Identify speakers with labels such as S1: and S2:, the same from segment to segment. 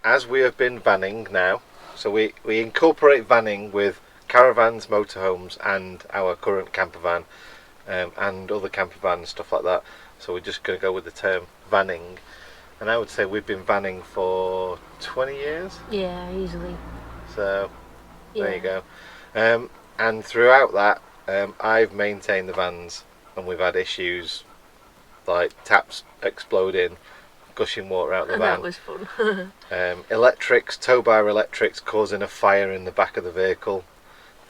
S1: as we have been vanning now, so we incorporate vanning with caravans, motorhomes, and our current campervan, and other campervan and stuff like that. So we're just going to go with the term vanning. And I would say we've been vanning for 20 years.
S2: Yeah, easily.
S1: So there you go. And throughout that, I've maintained the vans, and we've had issues like taps exploding, gushing water out the van.
S2: That was fun.
S1: Electrics, tow bar electrics causing a fire in the back of the vehicle.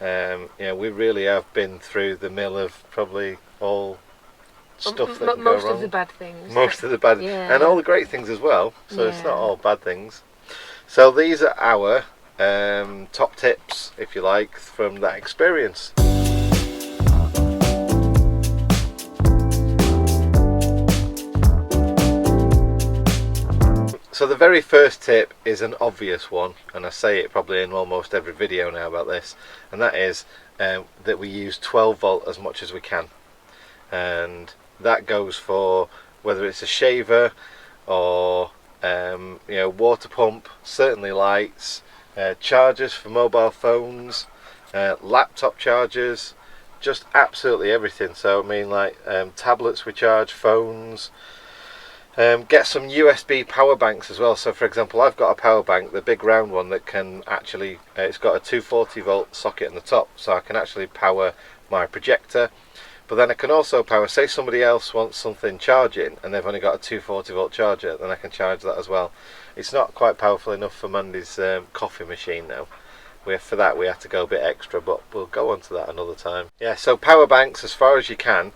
S1: We really have been through the mill of probably all stuff that can go wrong.
S2: Most of the bad things.
S1: Most of the bad,
S2: yeah.
S1: and all the great things as well. So it's not all bad things. So these are our top tips, if you like, from that experience. So the very first tip is an obvious one, and I say it probably in almost every video now about this, and that is that we use 12 volt as much as we can. And that goes for whether it's a shaver or water pump, certainly lights, chargers for mobile phones, laptop chargers, just absolutely everything. So I mean, like tablets we charge, phones. Get some USB power banks as well. So for example, I've got a power bank, the big round one that can actually, it's got a 240 volt socket in the top, so I can actually power my projector. But then I can also power, say somebody else wants something charging and they've only got a 240 volt charger, then I can charge that as well. It's not quite powerful enough for Mandy's coffee machine now. For that we have to go a bit extra, but we'll go on to that another time. Yeah, so power banks as far as you can.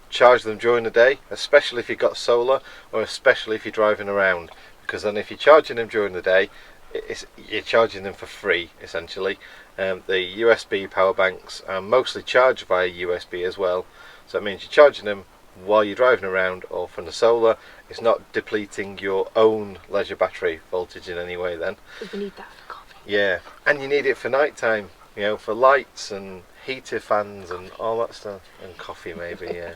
S1: Charge them during the day, especially if you've got solar, or especially if you're driving around, because then if you're charging them during the day, you're charging them for free essentially. The USB power banks are mostly charged via USB as well, so it means you're charging them while you're driving around or from the solar. It's not depleting your own leisure battery voltage in any way then.
S2: Because we need that for coffee.
S1: Yeah, and you need it for night time, for lights and heater fans and all that stuff, and coffee maybe. Yeah.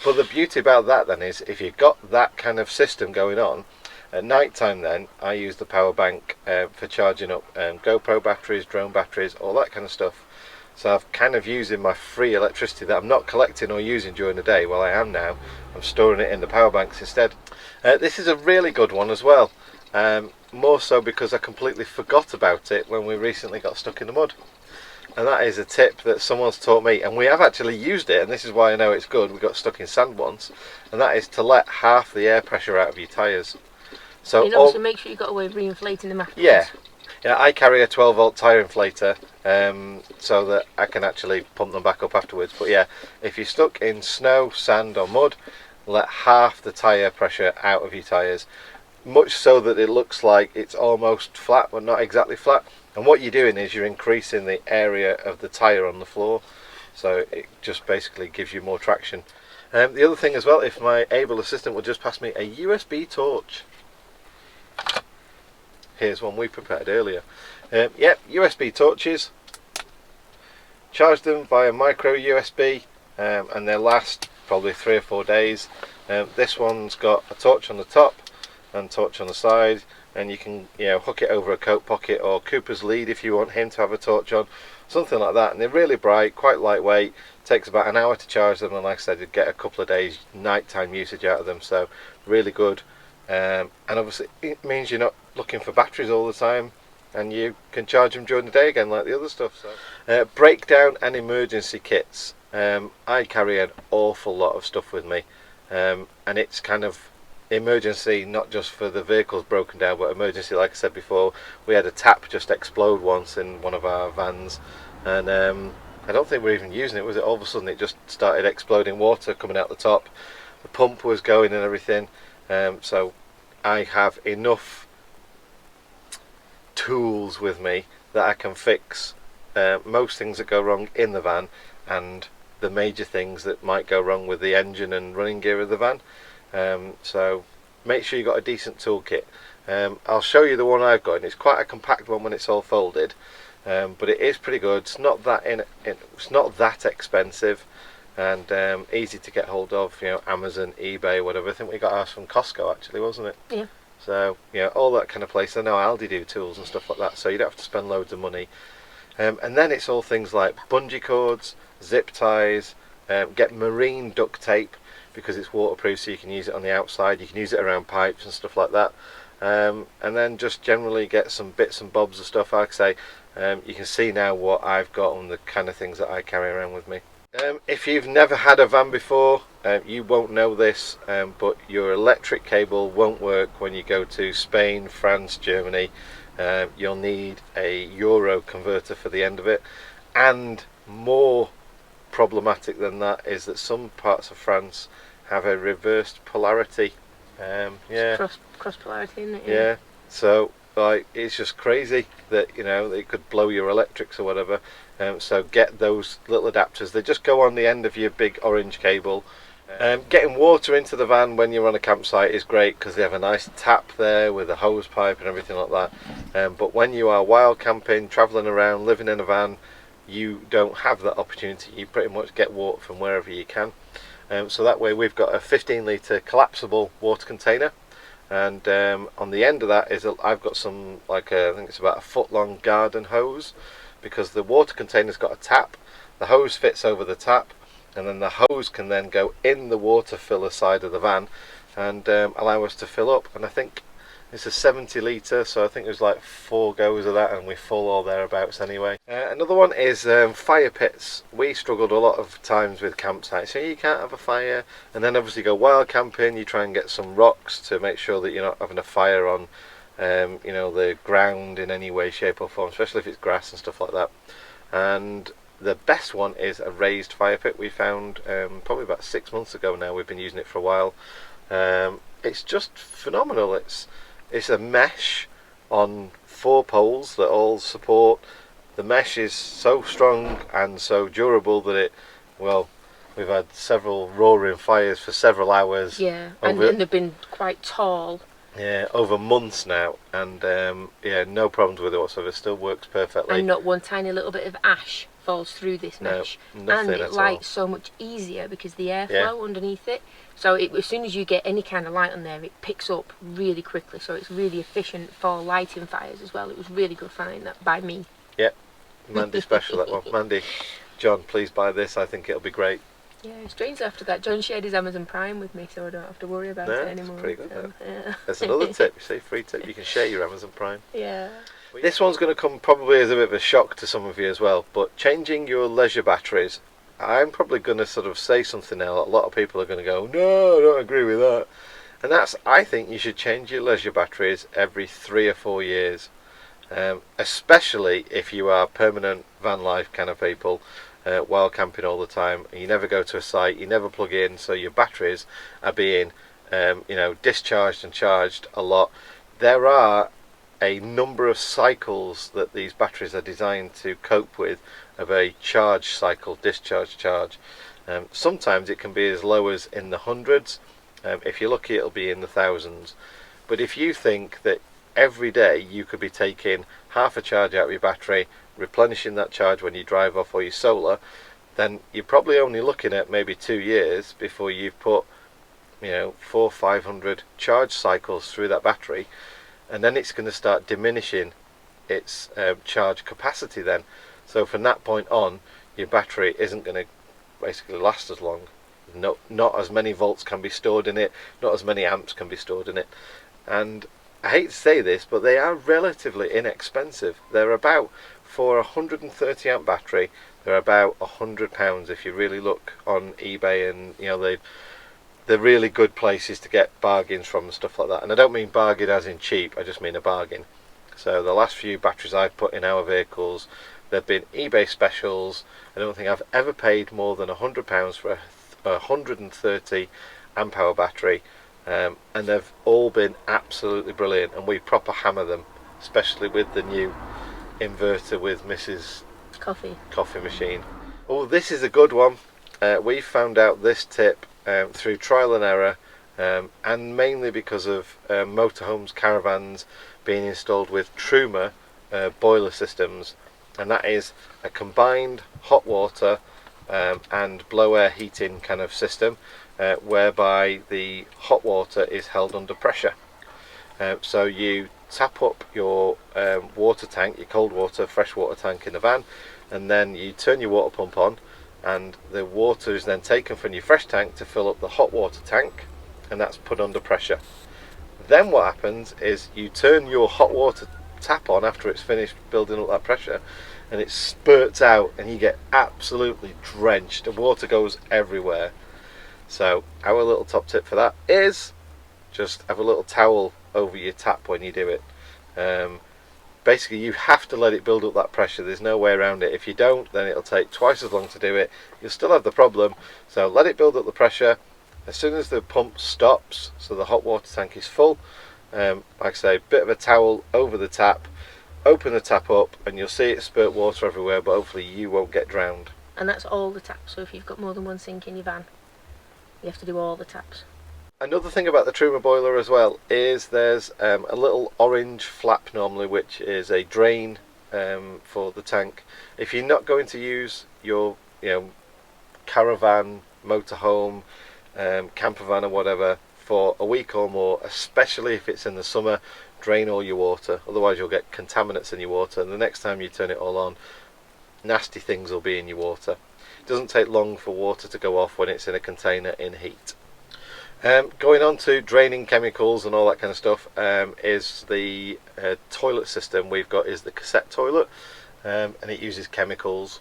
S1: But the beauty about that then is if you've got that kind of system going on at night time, then I use the power bank for charging up GoPro batteries, drone batteries, all that kind of stuff. So I've kind of using my free electricity that I'm not collecting or using during the day. Well, I am now. I'm storing it in the power banks instead. This is a really good one as well. More so because I completely forgot about it when we recently got stuck in the mud. And that is a tip that someone's taught me, and we have actually used it, and this is why I know it's good. We got stuck in sand once, and that is to let half the air pressure out of your tyres. So
S2: and also make sure you've got a way of re-inflating them afterwards.
S1: Yeah, I carry a 12 volt tyre inflator so that I can actually pump them back up afterwards. But yeah, if you're stuck in snow, sand or mud, let half the tyre pressure out of your tyres, much so that it looks like it's almost flat but not exactly flat. And what you're doing is you're increasing the area of the tyre on the floor, so it just basically gives you more traction. The other thing as well, if my able assistant would just pass me a USB torch. Here's one we prepared earlier. USB torches. Charge them via micro USB, and they last probably 3 or 4 days. This one's got a torch on the top and torch on the side, and you can hook it over a coat pocket or Cooper's lead if you want him to have a torch on, something like that. And they're really bright, quite lightweight, takes about an hour to charge them, and like I said, you get a couple of days nighttime usage out of them, so really good. And obviously it means you're not looking for batteries all the time, and you can charge them during the day again like the other stuff. So breakdown and emergency kits. I carry an awful lot of stuff with me, and it's kind of emergency, not just for the vehicles broken down, but emergency, like I said before, we had a tap just explode once in one of our vans, and I don't think we're even using it, was it? All of a sudden it just started exploding water coming out the top, the pump was going and everything. So I have enough tools with me that I can fix most things that go wrong in the van, and the major things that might go wrong with the engine and running gear of the van. So make sure you've got a decent toolkit. I'll show you the one I've got, and it's quite a compact one when it's all folded, but it is pretty good. It's not that it's not that expensive, and easy to get hold of. Amazon, eBay, whatever. I think we got ours from Costco actually, wasn't it?
S2: Yeah.
S1: So, you know, all that kind of place. I know Aldi do tools and stuff like that, so you don't have to spend loads of money. And then it's all things like bungee cords, zip ties, get marine duct tape because it's waterproof, so you can use it on the outside, you can use it around pipes and stuff like that. And then just generally get some bits and bobs of stuff. Like I say, you can see now what I've got and the kind of things that I carry around with me. If you've never had a van before, you won't know this, but your electric cable won't work when you go to Spain, France, Germany. You'll need a Euro converter for the end of it, and more problematic than that is that some parts of France have a reversed polarity.
S2: Cross polarity, isn't it?
S1: Yeah. So like it's just crazy that, you know, it could blow your electrics or whatever. So get those little adapters. They just go on the end of your big orange cable. Getting water into the van when you're on a campsite is great because they have a nice tap there with a hose pipe and everything like that. But when you are wild camping, travelling around, living in a van, you don't have that opportunity. You pretty much get water from wherever you can. So that way we've got a 15 litre collapsible water container, and on the end of that is I've got some, like I think it's about a foot long garden hose, because the water container's got a tap, the hose fits over the tap, and then the hose can then go in the water filler side of the van and allow us to fill up. And I think it's a 70 litre, so I think there's like 4 goes of that and we're full or thereabouts anyway. Another one is fire pits. We struggled a lot of times with campsites, so you can't have a fire, and then obviously go wild camping, you try and get some rocks to make sure that you're not having a fire on you know, the ground in any way, shape or form, especially if it's grass and stuff like that. And the best one is a raised fire pit. We found probably about 6 months ago now. We've been using it for a while. It's just phenomenal. It's a mesh on 4 poles that all support. The mesh is so strong and so durable that it, well, we've had several roaring fires for several hours.
S2: Yeah, and they've been quite tall.
S1: Yeah, over months now, and yeah, no problems with it whatsoever. It still works perfectly.
S2: And not one tiny little bit of ash falls through this mesh.
S1: No, nothing
S2: and it
S1: at
S2: lights
S1: all.
S2: so much easier because the airflow underneath it. So as soon as you get any kind of light on there, it picks up really quickly. So it's really efficient for lighting fires as well. It was really good finding that by me.
S1: Yeah, Mandy special that one. Mandy, John, please buy this. I think it'll be great.
S2: Yeah, strange after that. John shared his Amazon Prime with me, so I don't have to worry about it anymore.
S1: It's pretty good.
S2: So, yeah.
S1: That's another tip. You see, free tip. You can share your Amazon Prime.
S2: Yeah.
S1: This one's going to come probably as a bit of a shock to some of you as well, but changing your leisure batteries, I'm probably going to sort of say something now. A lot of people are going to go, no, I don't agree with that. And that's, I think you should change your leisure batteries every 3 or 4 years, especially if you are permanent van life kind of people, while camping all the time. You never go to a site, you never plug in, so your batteries are being you know, discharged and charged a lot. There are a number of cycles that these batteries are designed to cope with of a charge cycle, discharge charge. Sometimes it can be as low as in the hundreds. If you're lucky, it'll be in the thousands. But if you think that every day you could be taking half a charge out of your battery, replenishing that charge when you drive off or your solar, then you're probably only looking at maybe 2 years before you've put, you know, 400 or 500 charge cycles through that battery, and then it's going to start diminishing its charge capacity then. So from that point on, your battery isn't going to basically last as long. Not as many volts can be stored in it, not as many amps can be stored in it. And I hate to say this, but they are relatively inexpensive. They're about, for a 130 amp battery, they're about £100 if you really look on eBay, and you know, they're really good places to get bargains from and stuff like that. And I don't mean bargain as in cheap, I just mean a bargain. So the last few batteries I've put in our vehicles, they've been eBay specials. I don't think I've ever paid more than £100 for a 130 amp hour battery. And they've all been absolutely brilliant, and we proper hammer them, especially with the new inverter with Mrs. Coffee machine. Oh, this is a good one. We found out this tip through trial and error, and mainly because of motorhomes, caravans being installed with Truma boiler systems, and that is a combined hot water and blow air heating kind of system, whereby the hot water is held under pressure. So you tap up your water tank, your cold water, fresh water tank in the van, and then you turn your water pump on, and the water is then taken from your fresh tank to fill up the hot water tank, and that's put under pressure. Then what happens is you turn your hot water tap on after it's finished building up that pressure, and it spurts out and you get absolutely drenched. The water goes everywhere. So our little top tip for that is just have a little towel over your tap when you do it. Basically you have to let it build up that pressure. There's no way around it. If you don't, then it'll take twice as long to do it. You'll still have the problem. So let it build up the pressure. As soon as the pump stops, so the hot water tank is full, like I say, bit of a towel over the tap, open the tap up, and you'll see it spurt water everywhere, but hopefully you won't get drowned.
S2: And that's all the taps, so if you've got more than one sink in your van, you have to do all the taps.
S1: Another thing about the Truma boiler as well is there's a little orange flap normally, which is a drain for the tank. If you're not going to use your caravan, motorhome, campervan or whatever for a week or more, especially if it's in the summer, drain all your water, otherwise you'll get contaminants in your water, and the next time you turn it all on, nasty things will be in your water. It doesn't take long for water to go off when it's in a container in heat. Going on to draining chemicals and all that kind of stuff, is the toilet system we've got is the cassette toilet, and it uses chemicals.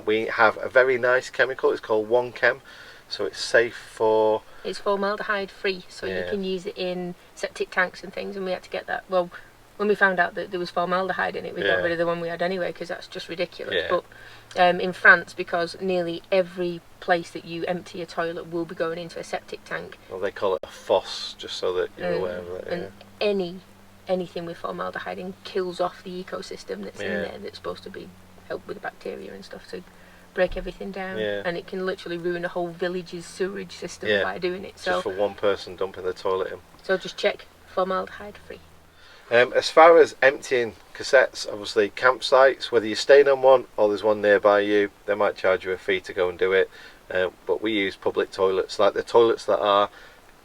S1: We have a very nice chemical, it's called 1Chem, so it's safe for...
S2: It's formaldehyde free, so you can use it in septic tanks and things, and we had to get that. Well, when we found out that there was formaldehyde in it, we got rid of the one we had anyway, because that's just ridiculous. But in France, because nearly every place that you empty a toilet will be going into a septic tank.
S1: Well, they call it a foss, just so that you're aware of it.
S2: And anything with formaldehyde in kills off the ecosystem that's in there, that's supposed to be help with the bacteria and stuff, to break everything down, and it can literally ruin a whole village's sewerage system by doing it. So
S1: just for one person dumping the toilet in.
S2: So just check formaldehyde free.
S1: As far as emptying cassettes, obviously campsites, whether you're staying on one or there's one nearby you, they might charge you a fee to go and do it, but we use public toilets, like the toilets that are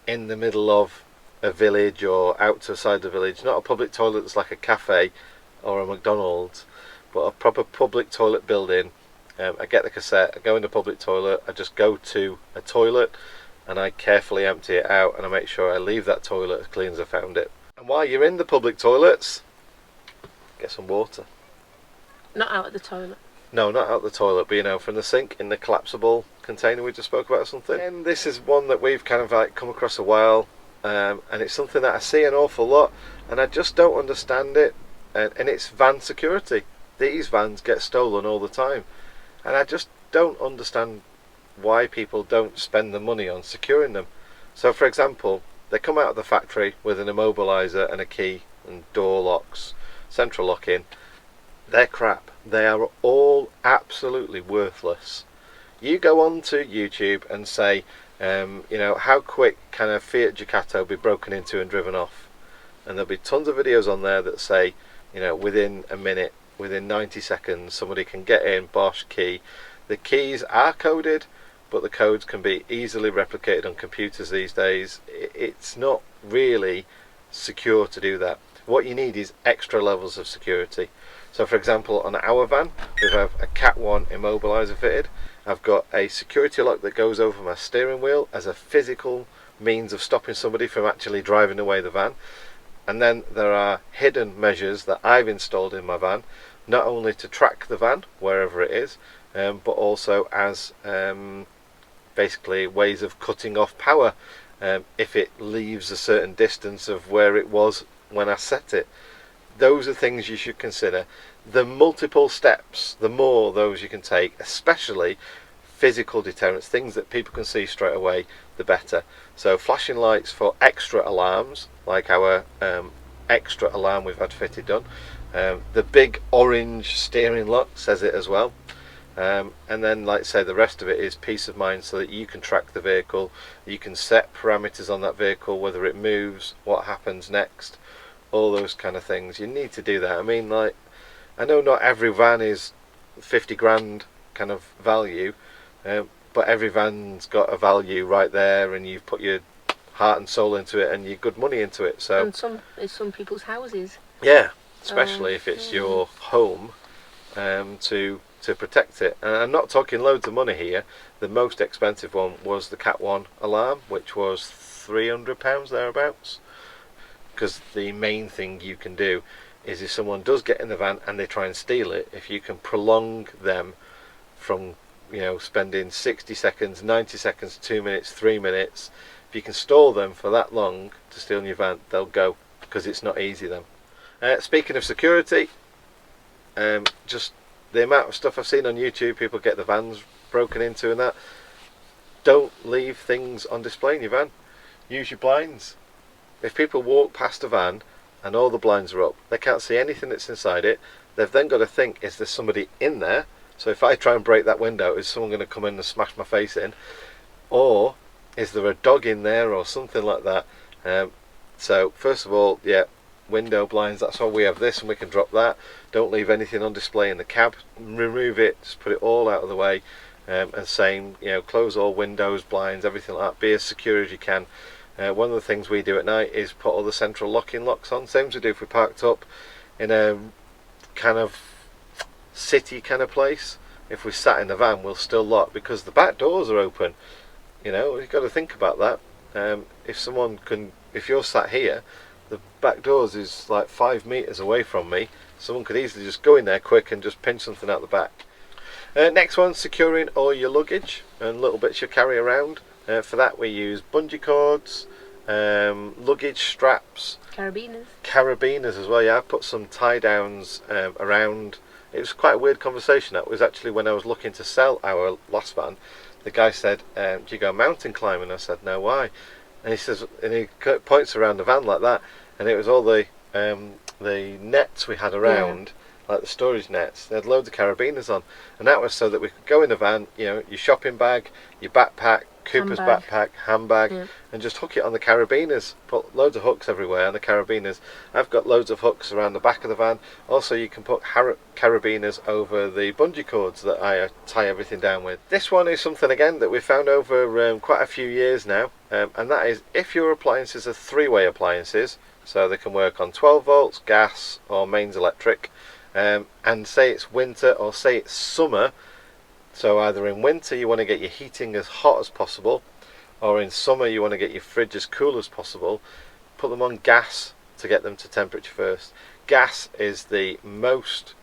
S1: in the middle of a village or out to the side of the village. Not a public toilet that's like a cafe or a McDonald's, but a proper public toilet building. I get the cassette, I go in the public toilet, I just go to a toilet and I carefully empty it out, and I make sure I leave that toilet as clean as I found it. And while you're in the public toilets, get some water.
S2: Not out of the toilet.
S1: No, not out the toilet, but from the sink in the collapsible container we just spoke about or something. And this is one that we've kind of like come across a while, and it's something that I see an awful lot, and I just don't understand it. And it's van security. These vans get stolen all the time, and I just don't understand why people don't spend the money on securing them. So, for example, they come out of the factory with an immobiliser and a key and door locks, central locking. They're crap. They are all absolutely worthless. You go on to YouTube and say, how quick can a Fiat Ducato be broken into and driven off? And there'll be tons of videos on there that say, within a minute, within 90 seconds, somebody can get in, bosh, key. The keys are coded, but the codes can be easily replicated on computers these days. It's not really secure to do that. What you need is extra levels of security. So for example, on our van, we have a Cat 1 immobiliser fitted. I've got a security lock that goes over my steering wheel as a physical means of stopping somebody from actually driving away the van. And then there are hidden measures that I've installed in my van, not only to track the van wherever it is, but also as basically ways of cutting off power if it leaves a certain distance of where it was when I set it. Those are things you should consider. The multiple steps, the more those you can take, especially physical deterrents, things that people can see straight away, the better. So flashing lights for extra alarms, like our extra alarm we've had fitted done. The big orange steering lock says it as well. And then, like say, the rest of it is peace of mind, so that you can track the vehicle, you can set parameters on that vehicle, whether it moves, what happens next, all those kind of things. You need to do that. I mean, like, I know not every van is 50 grand kind of value, but every van's got a value right there, and you've put your heart and soul into it and your good money into it. So
S2: and some people's houses.
S1: Yeah, especially if it's your home, to protect it. And I'm not talking loads of money here. The most expensive one was the Cat 1 alarm, which was £300 thereabouts. Because the main thing you can do is if someone does get in the van and they try and steal it, if you can prolong them from, you know, spending 60 seconds, 90 seconds, 2 minutes, 3 minutes, if you can stall them for that long to steal in your van, they'll go, because it's not easy then. Speaking of security, just the amount of stuff I've seen on YouTube, people get the vans broken into and that. Don't leave things on display in your van. Use your blinds. If people walk past a van and all the blinds are up, they can't see anything that's inside it. They've then got to think, is there somebody in there? So if I try and break that window, is someone going to come in and smash my face in? Or is there a dog in there or something like that? So first of all, yeah, window blinds, that's why we have this, and we can drop that. Don't leave anything on display in the cab. Remove it, just put it all out of the way. And same, you know, close all windows, blinds, everything like that. Be as secure as you can. One of the things we do at night is put all the central locking locks on, same as we do if we parked up in a kind of city kind of place. If we sat in the van, we'll still lock because the back doors are open. You know, you've got to think about that. If you're sat here, the back doors is like 5 meters away from me. Someone could easily just go in there quick and just pinch something out the back. Next one, securing all your luggage and little bits you carry around. For that we use bungee cords, luggage straps, carabiners as well. Yeah, I've put some tie downs around. It was quite a weird conversation. That was actually when I was looking to sell our last van. The guy said, do you go mountain climbing? I said, no, why? And he says, and he points around the van like that, and it was all the nets we had around, like the storage nets. They had loads of carabiners on, and that was so that we could go in the van, you know, your shopping bag, your backpack, Cooper's backpack, handbag, and just hook it on the carabiners. Put loads of hooks everywhere on the carabiners. I've got loads of hooks around the back of the van. Also, you can put carabiners over the bungee cords that I tie everything down with. This one is something again that we found over quite a few years now, and that is if your appliances are three-way appliances, so they can work on 12 volts, gas, or mains electric, and say it's winter or say it's summer. So either in winter you want to get your heating as hot as possible, or in summer you want to get your fridge as cool as possible. Put them on gas to get them to temperature first. Gas is the most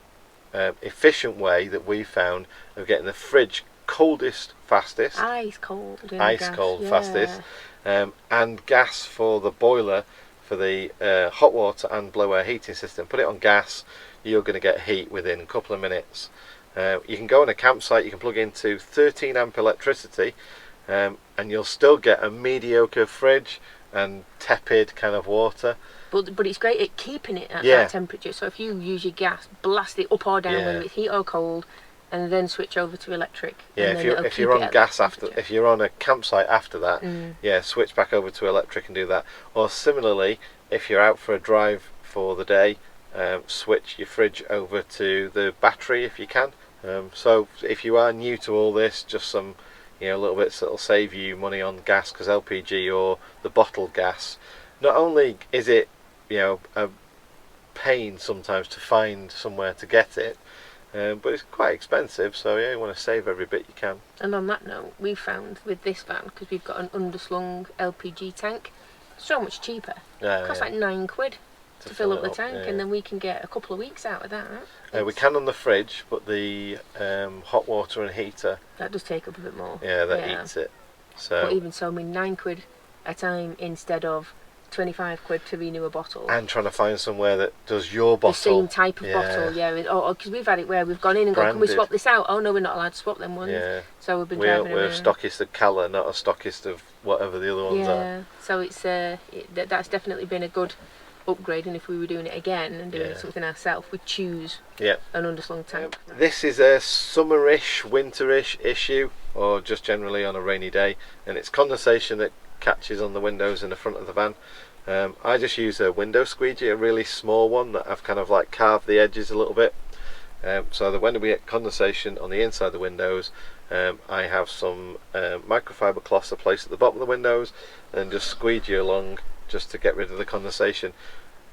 S1: efficient way that we found of getting the fridge coldest fastest.
S2: Ice cold
S1: fastest. And gas for the boiler for the hot water and blow air heating system. Put it on gas, you're going to get heat within a couple of minutes. You can go on a campsite, you can plug into 13 amp electricity, and you'll still get a mediocre fridge and tepid kind of water.
S2: But it's great at keeping it at that temperature. So if you use your gas, blast it up or down, whether it's heat or cold, and then switch over to electric.
S1: Yeah, if you're on gas if you're on a campsite after that, switch back over to electric and do that. Or similarly, if you're out for a drive for the day, switch your fridge over to the battery if you can. So if you are new to all this, just some little bits that'll save you money on gas, because LPG or the bottled gas, not only is it a pain sometimes to find somewhere to get it, but it's quite expensive, so you want to save every bit you can.
S2: And on that note, we found with this van, because we've got an underslung LPG tank, so much cheaper. It costs like £9 to fill up the tank, and then we can get a couple of weeks out of that.
S1: We can on the fridge, but the hot water and heater,
S2: that does take up a bit more.
S1: Yeah, that eats it. So,
S2: but even so, I mean, £9 a time instead of £25 to renew a bottle.
S1: And trying to find somewhere that does your bottle. The
S2: same type of bottle, because we've had it where we've gone in and gone, can we swap this out? Oh no, we're not allowed to swap them ones. Yeah. So we've been driving around. We're a
S1: stockist of Colour, not a stockist of whatever the other ones are.
S2: Yeah, so it's that's definitely been a good upgrade, and if we were doing it again and doing something ourselves, we'd choose an underslung tank.
S1: This is a summerish, winterish issue, or just generally on a rainy day, and it's condensation that catches on the windows in the front of the van. I just use a window squeegee, a really small one that I've kind of like carved the edges a little bit, so that when we get condensation on the inside of the windows, I have some microfiber cloths I place at the bottom of the windows and just squeegee along just to get rid of the condensation.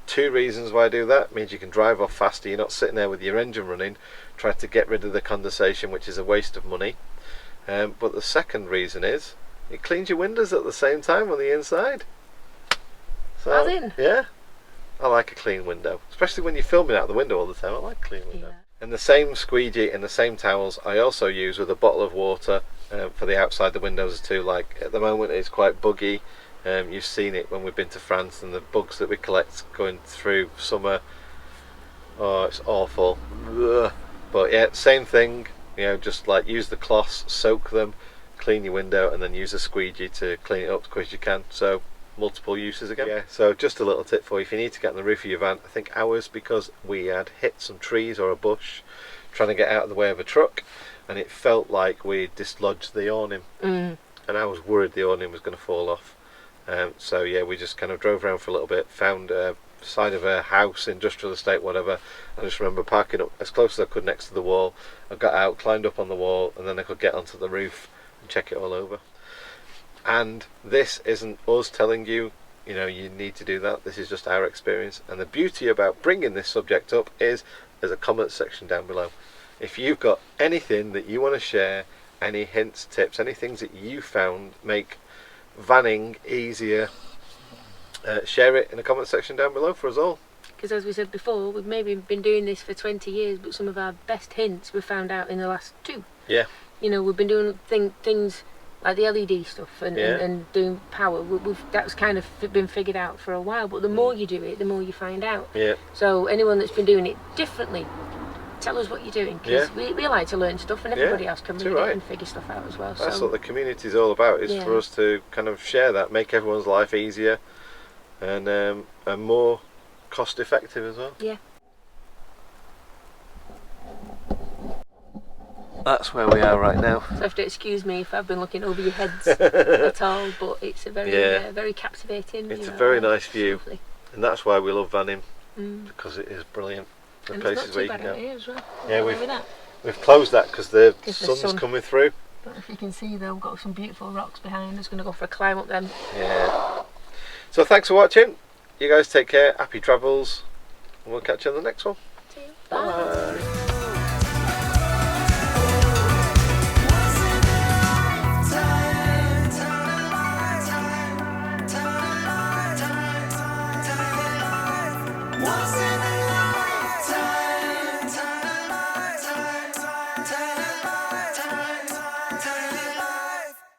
S1: 2 reasons why I do that. It means you can drive off faster, you're not sitting there with your engine running trying to get rid of the condensation, which is a waste of money. But the second reason is it cleans your windows at the same time on the inside. So, yeah, I like a clean window, especially when you're filming out the window all the time. I like a clean window. And the same squeegee and the same towels I also use with a bottle of water for the outside the windows too. Like at the moment it's quite buggy. You've seen it when we've been to France and the bugs that we collect going through summer. Oh, it's awful. Ugh. But yeah, same thing. You know, just like use the cloths, soak them, clean your window, and then use a squeegee to clean it up as quick as you can. So multiple uses again. Yeah. So just a little tip for you: if you need to get on the roof of your van, I think ours, because we had hit some trees or a bush trying to get out of the way of a truck, and it felt like we dislodged the awning, and I was worried the awning was going to fall off. So yeah, we just kind of drove around for a little bit, found a side of a house, industrial estate, whatever. I just remember parking up as close as I could next to the wall. I got out, climbed up on the wall, and then I could get onto the roof and check it all over. And this isn't us telling you, you know, you need to do that. This is just our experience. And the beauty about bringing this subject up is there's a comment section down below. If you've got anything that you want to share, any hints, tips, any things that you found make vanning easier, share it in the comment section down below for us all.
S2: Because as we said before, we've maybe been doing this for 20 years, but some of our best hints we found out in the last 2.
S1: Yeah.
S2: You know, we've been doing things like the LED stuff and doing power. That's kind of been figured out for a while, but the more you do it, the more you find out.
S1: Yeah.
S2: So anyone that's been doing it differently, tell us what you're doing, because we like to learn stuff, and everybody else can read it and figure stuff out as well.
S1: That's what the community is all about, is for us to kind of share that, make everyone's life easier and more cost effective as well.
S2: Yeah.
S1: That's where we are right now.
S2: So you have to excuse me if I've been looking over your heads at all, but it's a very very captivating.
S1: It's a very nice view, and that's why we love vanning, because it is brilliant. The
S2: and
S1: places where you can go.
S2: As well.
S1: Yeah, we've closed that because the sun's coming through.
S2: But if you can see, though, we've got some beautiful rocks behind us. Going to go for a climb up them.
S1: Yeah. So thanks for watching. You guys take care. Happy travels. And we'll catch you on the next one.
S2: See you. Bye.
S1: Bye.